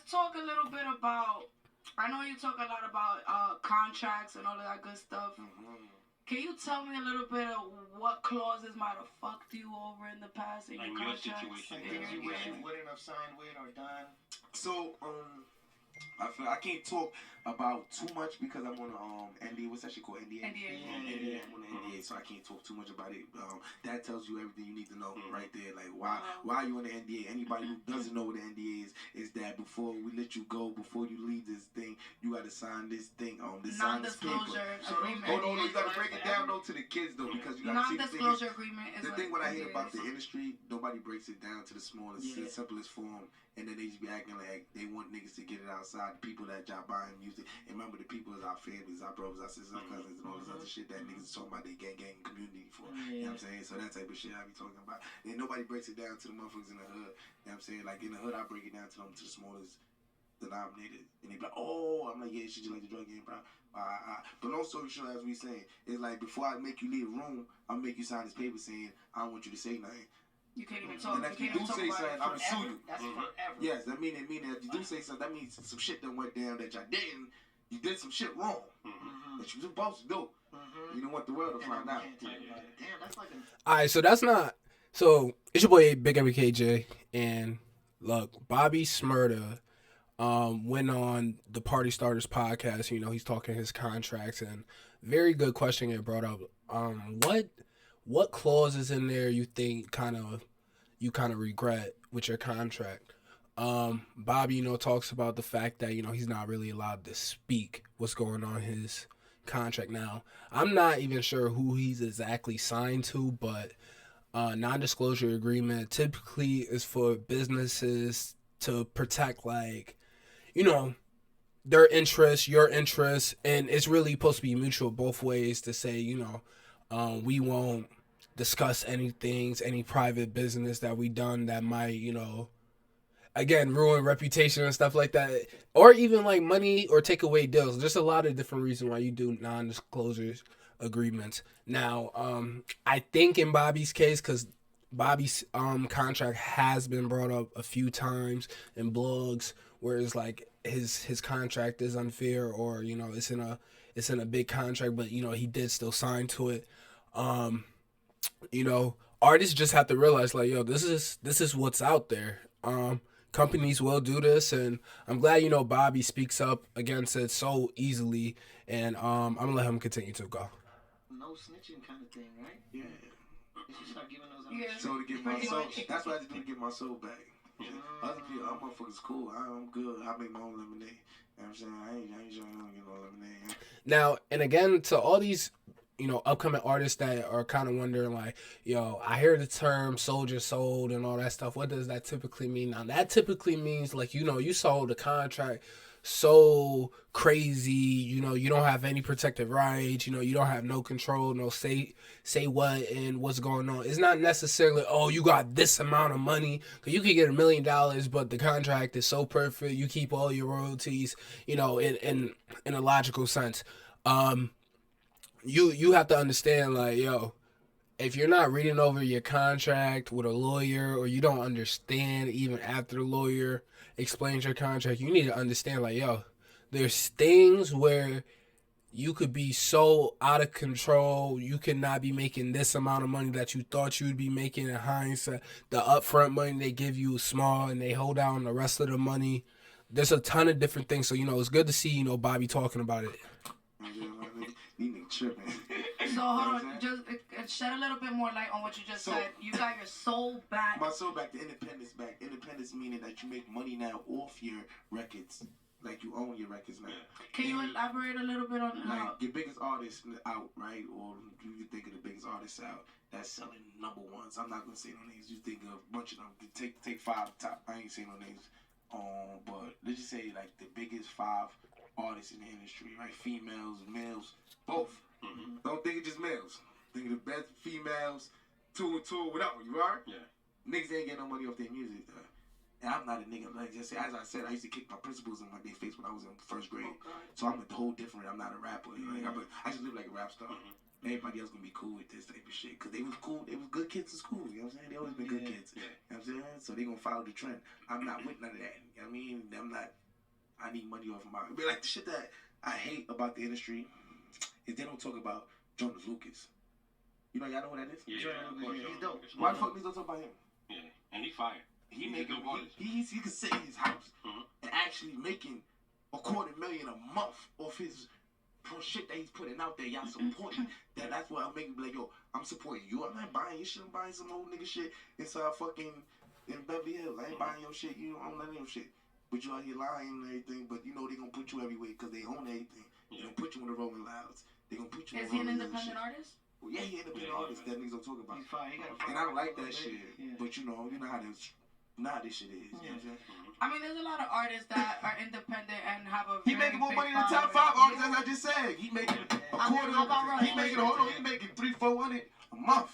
talk a little bit about. I know you talk a lot about contracts and all of that good stuff. Mm-hmm. Can you tell me a little bit of what clauses might have fucked you over in the past in your contracts? Situation. Like things you wish you wouldn't have signed with or done. So, I feel I can't talk about too much because I'm on NDA. What's that shit called? NDA. NDA. I'm on the NDA, so I can't talk too much about it. That tells you everything you need to know right there. Like why are you on the NDA? Anybody who doesn't know what the NDA is that before we let you go, before you leave this thing, you got to sign this thing. Non-disclosure agreement. Hold on, you got to break it down though to the kids though because you got to see non-disclosure agreement. The thing what I hate about the industry, nobody breaks it down to the smallest, the simplest form. And then they just be acting like they want niggas to get it outside. The people that job buying music. And remember, the people is our families, our brothers, our sisters, our cousins, and all this other shit that niggas is talking about they gang community for. You know what I'm saying? So that type of shit I be talking about. And nobody breaks it down to the motherfuckers in the hood. You know what I'm saying? Like in the hood, I break it down to them to the smallest denominated. And they be like, oh, I'm like, yeah, shit, you like the drug game, bro. But long story short, as we saying, it's like before I make you leave a room, I'll make you sign this paper saying I don't want you to say nothing. You can't even talk. And if you do say something, I'm gonna sue you. That's forever. Yes, that mean if you do say something, that means some shit that went down that y'all didn't. You did some shit wrong that you supposed to do. You don't want the world to find out. Damn, that's like all right, so that's not. So it's your boy Big MBK, and look, Bobby Shmurda went on the Party Starters podcast. You know, he's talking his contracts, and very good question get brought up. What clauses in there you think you regret with your contract? Bobby, talks about the fact that, he's not really allowed to speak what's going on in his contract now. I'm not even sure who he's exactly signed to, but non-disclosure agreement typically is for businesses to protect, their interests, your interests, and it's really supposed to be mutual both ways to say, we won't discuss any private business that we done that might, again, ruin reputation and stuff like that. Or even money or take away deals. There's a lot of different reasons why you do non-disclosures agreements. Now, I think in Bobby's case, because Bobby's contract has been brought up a few times in blogs where it's like his contract is unfair or, it's in a big contract, but, he did still sign to it. Artists just have to realize this is what's out there. Companies will do this, and I'm glad Bobby speaks up against it so easily, and I'm gonna let him continue to go. No snitching kind of thing, right? Yeah. You should start giving those out. Yeah. So to get my soul, that's what I just do to get my soul back. Yeah. Other people, I'm motherfuckers cool. I'm good. I make my own lemonade. You know what I'm saying? I ain't sure I don't get no lemonade. Now, and again, to all these upcoming artists that are kind of wondering I hear the term soldier sold and all that stuff. What does that typically mean? Now, that typically means you sold the contract so crazy, you don't have any protected rights, you don't have no control, no say what and what's going on. It's not necessarily, you got this amount of money, because you could get $1 million, but the contract is so perfect, you keep all your royalties, in a logical sense. You have to understand, if you're not reading over your contract with a lawyer, or you don't understand even after the lawyer explains your contract, you need to understand, there's things where you could be so out of control, you could not be making this amount of money that you thought you'd be making in hindsight. The upfront money they give you is small, and they hold down the rest of the money. There's a ton of different things, so, it's good to see, Bobby talking about it. Tripping. So hold on, just shed a little bit more light on what you just said. You got your soul back. My soul back, the independence back. Independence meaning that you make money now off your records, like you own your records now. Can you elaborate a little bit on how? Your biggest artist out, right? Or you think of the biggest artists out that's selling number ones. I'm not gonna say no names. You think of a bunch of them. Take 5 top. I ain't saying no names. But let's just say the biggest 5 artists in the industry, right? Females, males, both. Mm-hmm. Don't think it's just males. Think of the best females, 2 and 2, whatever. You are? Yeah. Niggas ain't getting no money off their music, though. And I'm not a nigga. As I said, I used to kick my principals in their face when I was in 1st grade. Okay. So I'm a whole different. I'm not a rapper. I just live like a rap star. Mm-hmm. everybody else gonna be cool with this type of shit. Cause they was cool, they was good kids in school, you know what I'm saying? They always been good kids. You know what I'm saying? So they gonna follow the trend. I'm not with none of that. You know what I mean? I need money off of my, but like the shit that I hate about the industry is they don't talk about Jonas Lucas. You know, y'all know who that is? Yeah, He's dope. Why the fuck niggas don't talk about him? Yeah, and he fired. He can sit in his house and actually making $250,000 a month off his shit that he's putting out there. Y'all supporting that. That's why I'm making like, yo, I'm supporting you. I'm not buying your shit. I'm buying some old nigga shit inside fucking in Beverly Hills. I ain't buying your shit. You don't own none of your shit. But you out here lying and everything. But you know they gonna put you everywhere because they own everything. They gonna put you in the Rolling Louds. They gonna put you. Is he an independent artist? Well, yeah, he independent artist. That niggas don't talk about. He's fine. He got a And I don't like that shit. Yeah. But you know how this. Nah, this shit is. You know what I'm saying? I mean, there's a lot of artists that are independent and have a. He making more money than the top 5 artists, as I just said. He making a quarter. He making he making $300-400 a month.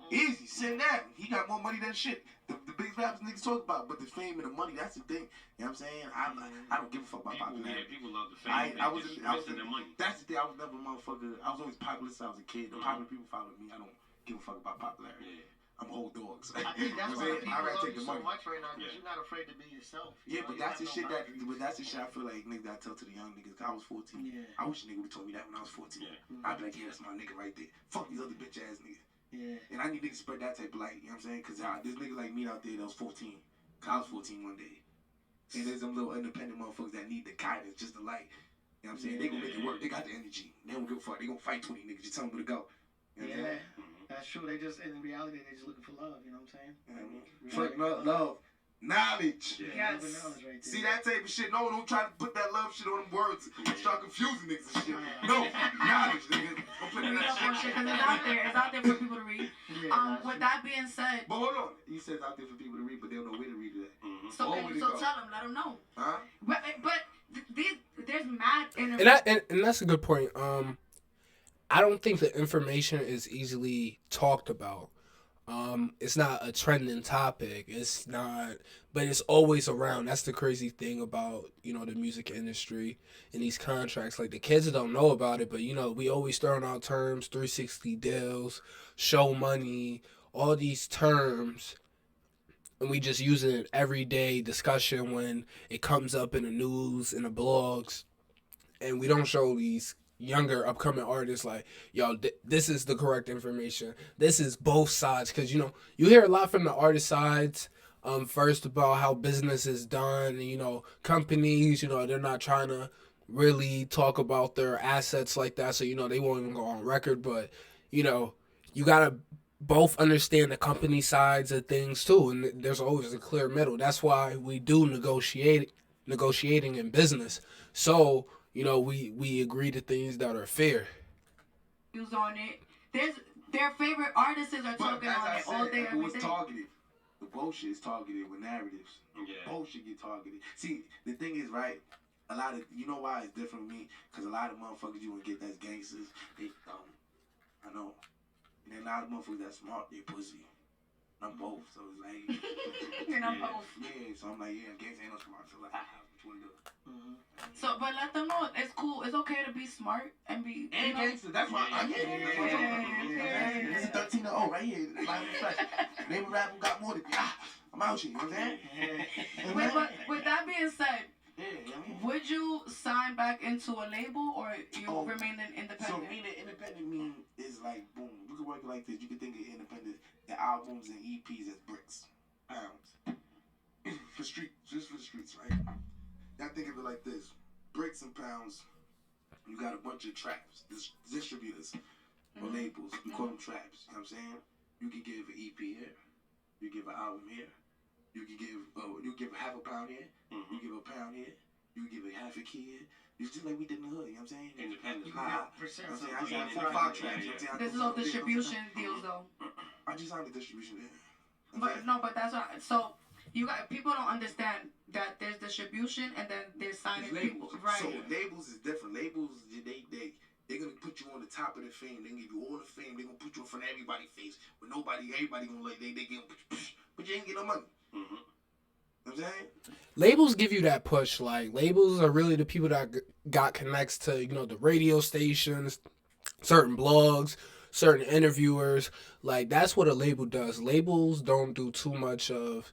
Easy, send that. He got more money than shit. The biggest rappers niggas talk about, but the fame and the money, that's the thing. You know what I'm saying? I don't give a fuck about popularity. Yeah, people love the fame. I was missing the money. That's the thing. I was never a motherfucker. I was always popular since I was a kid. The popular people followed me. I don't give a fuck about popularity. Yeah. I'm old dogs. I think that's why people love you so money. much right now, because you're not afraid to be yourself. Yeah, but that's the shit that's the shit I feel like niggas gotta tell to the young niggas. I was 14. Yeah. I wish a nigga would told me that when I was 14. Yeah. I'd be like, yeah, that's my nigga right there. Fuck these other bitch ass niggas. Yeah. And I need niggas to spread that type of light, you know what I'm saying? Because there's niggas like me out there that was 14. Cause I was 14 one day. And there's some little independent motherfuckers that need the guidance, just the light. You know what I'm saying? They gonna make it work. They got the energy. They don't give a fuck. They gonna fight 20 niggas. You tell them where to go. You know what I'm saying? That's true. They just, in reality, they just looking for love. You know what I'm saying? Fuck love. Knowledge. Yes. Right. See that type of shit? No, don't try to put that love shit on them words. Start confusing niggas and shit. No, knowledge, nigga. Don't put that shit. Because it's out there. It's out there for people to read. With that being said. But hold on. He says out there for people to read, but they don't know where to read it at. So tell them. Let them know. Huh? But there's mad interviews. And that's a good point. I don't think the information is easily talked about. It's not a trending topic. It's not, but it's always around. That's the crazy thing about, the music industry and these contracts. Like, the kids don't know about it, but, we always throwing out terms, 360 deals, show money, all these terms. And we just use it in everyday discussion when it comes up in the news, in the blogs. And we don't show these younger upcoming artists like, yo, this is the correct information. This is both sides. Because, you hear a lot from the artist sides, first about how business is done. And, companies, they're not trying to really talk about their assets like that. So, they won't even go on record. But, you got to both understand the company sides of things too. And there's always a clear middle. That's why we do negotiating in business. So, we agree to things that are fair. Views on it. Their favorite artists are talking on it all day, every day. It was targeted. The bullshit is targeted with narratives. Yeah. Bullshit get targeted. See, the thing is, right? A lot of, you know why it's different with me? Because a lot of motherfuckers you want to get that's gangsters, they dumb. I know. And then a lot of motherfuckers that smart, they pussy. I'm both, so it's like. And I'm both. Yeah, so I'm like, yeah, gangster ain't no smart. So like, what you want to do? So, but let them know it's cool. It's okay to be smart and be. And gangster. That's why I'm here. This is 13-0 right here. Name a rapper got more than me. I'm out here. You know what I'm saying? With that being said, would you sign back into a label or you remain an independent? So being an independent is like boom. We can work it like this. You can think of independent, the albums and EPs as bricks, pounds, for street, just for the streets, right? Now think of it like this: bricks and pounds. You got a bunch of traps, distributors or labels. We call them traps. You know what I'm saying? You can give an EP here. You give an album here. You can give half a pound here. You give a pound here. You give a half a key here. It's just like we did in the hood. You know what I'm saying? Independent. I signed 4-5 tracks. This is all distribution deals, though. I just signed the distribution deal. But that's what. So people don't understand that there's distribution and then there's signing people. Right. So labels is different. Labels, they're gonna put you on the top of the fame. They give you all the fame. They're gonna put you in front of everybody's face. But everybody gonna like they get, but you ain't get no money. You know what I'm saying? Labels give you that push. Like, labels are really the people that got connects to, the radio stations, certain blogs, certain interviewers. Like that's what a label does. Labels don't do too much of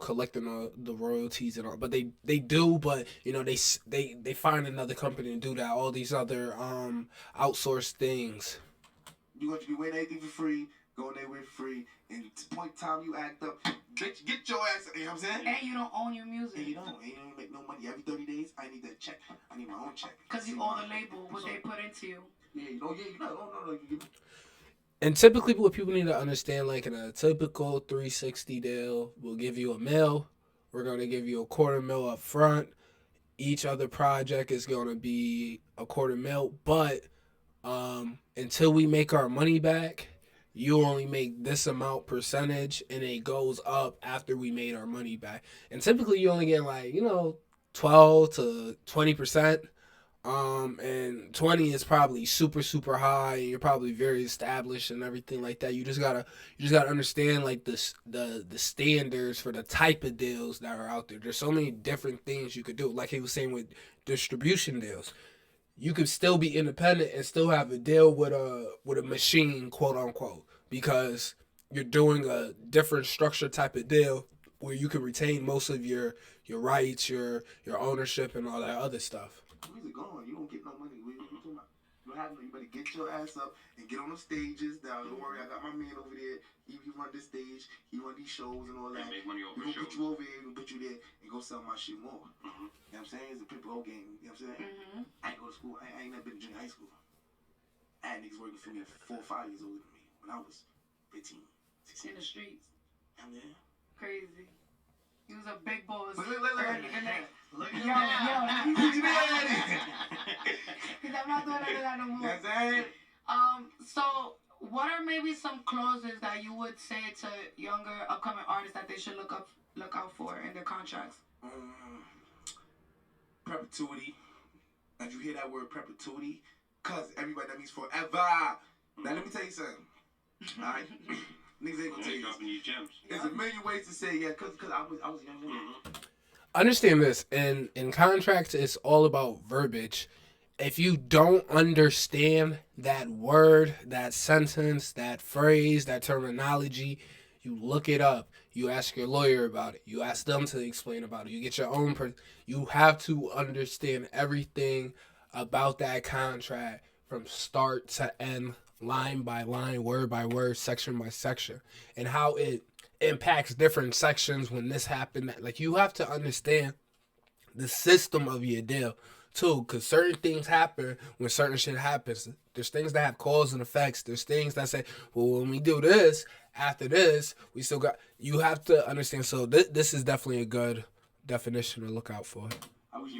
collecting the royalties and all, but they do. But they find another company to do that. All these other outsourced things. You want to be waiting anything for free, going there with free, and point time you act up, bitch, get your ass. You know what I'm saying? And you don't own your music. And you don't make no money every 30 days. I need that check. I need my own check. Cause you own the label, what they put into you. Yeah, you know. And typically, what people need to understand, like in a typical 360 deal, we'll give you a mil. We're going to give you a $250,000 up front. Each other project is going to be a $250,000. But until we make our money back, you only make this amount percentage, and it goes up after we made our money back. And typically, you only get 12 to 20%. And 20 is probably super, super high, and you're probably very established and everything like that. You just gotta understand like the standards for the type of deals that are out there. There's so many different things you could do. Like he was saying with distribution deals, you could still be independent and still have a deal with a machine, quote unquote, because you're doing a different structure type of deal where you can retain most of your rights, your ownership, and all that other stuff. Where's it going? You don't get no money. What you talking about? You don't have no. You better get your ass up and get on the stages. Now, don't worry, I got my man over there. He run this stage. He run these shows and all that. Make money over we gonna shows. put you over here. We gonna put you there and go sell my shit more. Mm-hmm. You know what I'm saying? It's a people game. You know what I'm saying? Mm-hmm. I ain't go to school. I ain't never been to junior high school. I had niggas working for me 4 or 5 years older than me when I was 15, 16. In the streets. Yeah. Crazy. He was a big boss. Look. Yo. Because I'm not doing that no more. You know what I'm saying? So what are maybe some clauses that you would say to younger upcoming artists that they should look out for in their contracts? Perpetuity. Did you hear that word perpetuity? Cause everybody, that means forever. Now let me tell you something. Alright? Niggas ain't gonna tell you this. There's a million ways to say cause I was young. Mm-hmm. Understand this, in contracts, it's all about verbiage. If you don't understand that word, that sentence, that phrase, that terminology, you look it up. You ask your lawyer about it. You ask them to explain about it. You get your own you have to understand everything about that contract from start to end, line by line, word by word, section by section, and how it impacts different sections when this happened. Like, you have to understand the system of your deal too, because certain things happen when certain shit happens. There's things that have cause and effects. There's things that say, well, when we do this, after this, we still got. You have to understand. So this is definitely a good definition to look out for. I wish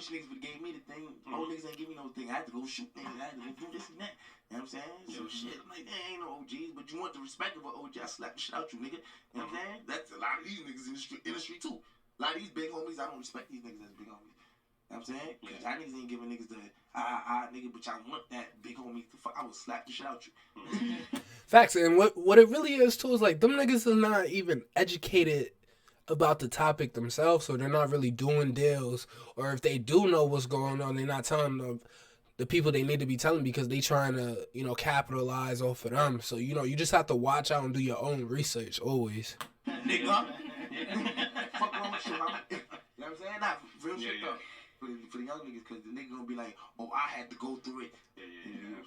niggas would gave me the thing. Old niggas ain't give me no thing. I had to go shoot niggas. I had to go do this and that. You know what I'm saying? So shit, I'm like, ain't no OGs, but you want the respect of an OG, I slap the shit out you, nigga. You know what I'm saying? That's a lot of these niggas in the industry too. A lot of these big homies, I don't respect these niggas as big homies. You know what I'm saying? Because y'all niggas ain't giving niggas the nigga, but y'all want that big homie to fuck. I would slap the shit out you. Facts, and what it really is too is like them niggas are not even educated about the topic themselves, so they're not really doing deals, or if they do know what's going on, they're not telling the people they need to be telling because they trying to capitalize off of them. So you just have to watch out and do your own research always. Nigga, fuck wrong with you, man. You know what I'm saying? Not real shit though. For the young niggas, because the nigga gonna be like, oh, I had to go through it.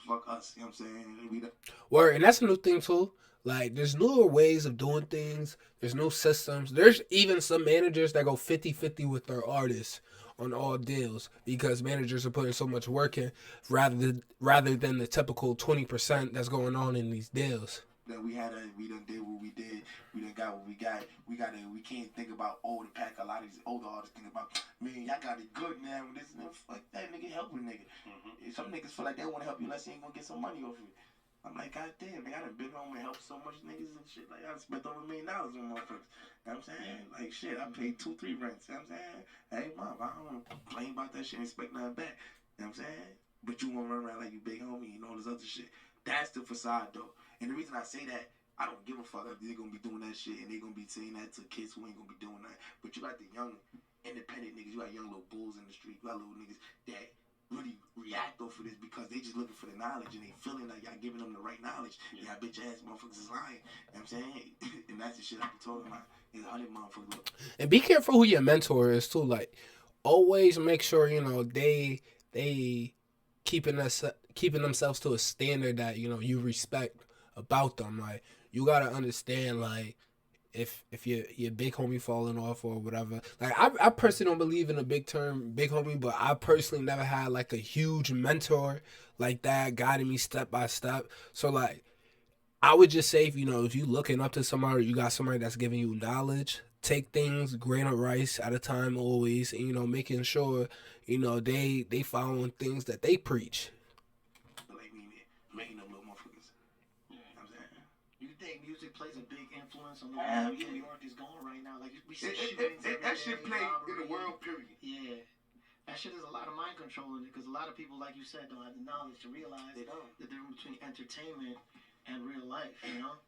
Fuck us. You know what I'm saying? Word, and that's a new thing too. Like, there's newer ways of doing things. There's new systems. There's even some managers that go 50-50 with their artists on all deals because managers are putting so much work in rather than the typical 20% that's going on in these deals. That we done did what we did. We done got what we got. We can't think about the pack. A lot of these older artists think about, man, y'all got it good now. This and that. Fuck that nigga, help a nigga. Mm-hmm. Some niggas feel like they want to help you unless you ain't gonna get some money off of it. I'm like, God damn, man, I done been home and helped so much niggas and shit. Like, I done spent over $1 million on motherfuckers. You know what I'm saying? Like, shit, I paid 2-3 rents. You know what I'm saying? Hey, mom, I don't complain about that shit and expect nothing back. You know what I'm saying? But you wanna run around like you big homie and all this other shit. That's the facade, though. And the reason I say that, I don't give a fuck if they're gonna be doing that shit and they're gonna be saying that to kids who ain't gonna be doing that. But you got the young, independent niggas. You got young little bulls in the street. You got little niggas that really react off of this because they just looking for the knowledge and they feeling like y'all giving them the right knowledge. Y'all bitch ass motherfuckers is lying. You know what I'm saying? And that's the shit I be talking about. It's 100 motherfuckers. Look. And be careful who your mentor is too. Like, always make sure, you know, they keeping themselves to a standard that, you know, you respect about them. Like, you gotta understand, like, if your big homie falling off or whatever. Like, I personally don't believe in a big homie, but I personally never had like a huge mentor like that guiding me step by step. So like, I would just say, if you looking up to somebody, or you got somebody that's giving you knowledge, take things grain of rice at a time always, and, making sure, they following things that they preach. Like me, making them little motherfuckers. You know what I'm saying? You think music plays a big influence on the way New York is going right now? Like, we see shootings every that day, shit play in the world, period. Yeah. That shit is a lot of mind control in it, because a lot of people, like you said, don't have the knowledge to realize the difference between entertainment and real life,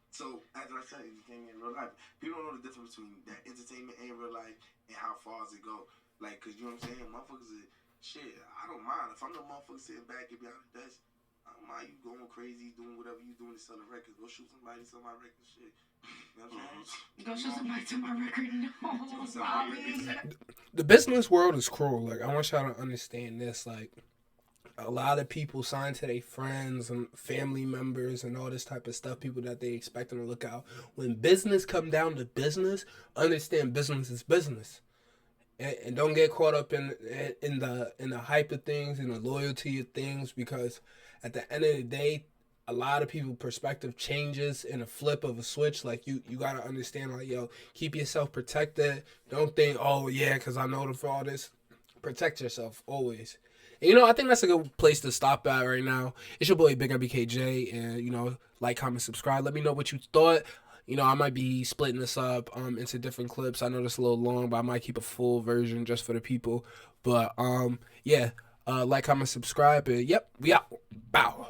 So, as I said, entertainment and real life. People don't know the difference between that entertainment and real life and how far does it go. Like, because you know what I'm saying? Motherfuckers is, shit, I don't mind. If I'm the motherfucker sitting back and behind the desk, I don't mind you going crazy, doing whatever you doing to sell a record. Go shoot somebody, sell my record, shit. You know what I'm saying? Go shoot somebody to my record, no. The business world is cruel. Like, I want y'all to understand this. Like, a lot of people sign to their friends and family members and all this type of stuff, people that they expect them to look out. When business come down to business, understand business is business. And don't get caught up in the hype of things and the loyalty of things, because at the end of the day, a lot of people perspective changes in a flip of a switch. Like, you got to understand, like, keep yourself protected. Don't think, oh yeah, because I know them for all this. Protect yourself always. And, I think that's a good place to stop at right now. It's your boy Big MBK, and like, comment, subscribe. Let me know what you thought. I might be splitting this up into different clips. I know this is a little long, but I might keep a full version just for the people. But yeah, like, comment, subscribe, and yep, we out. Bow.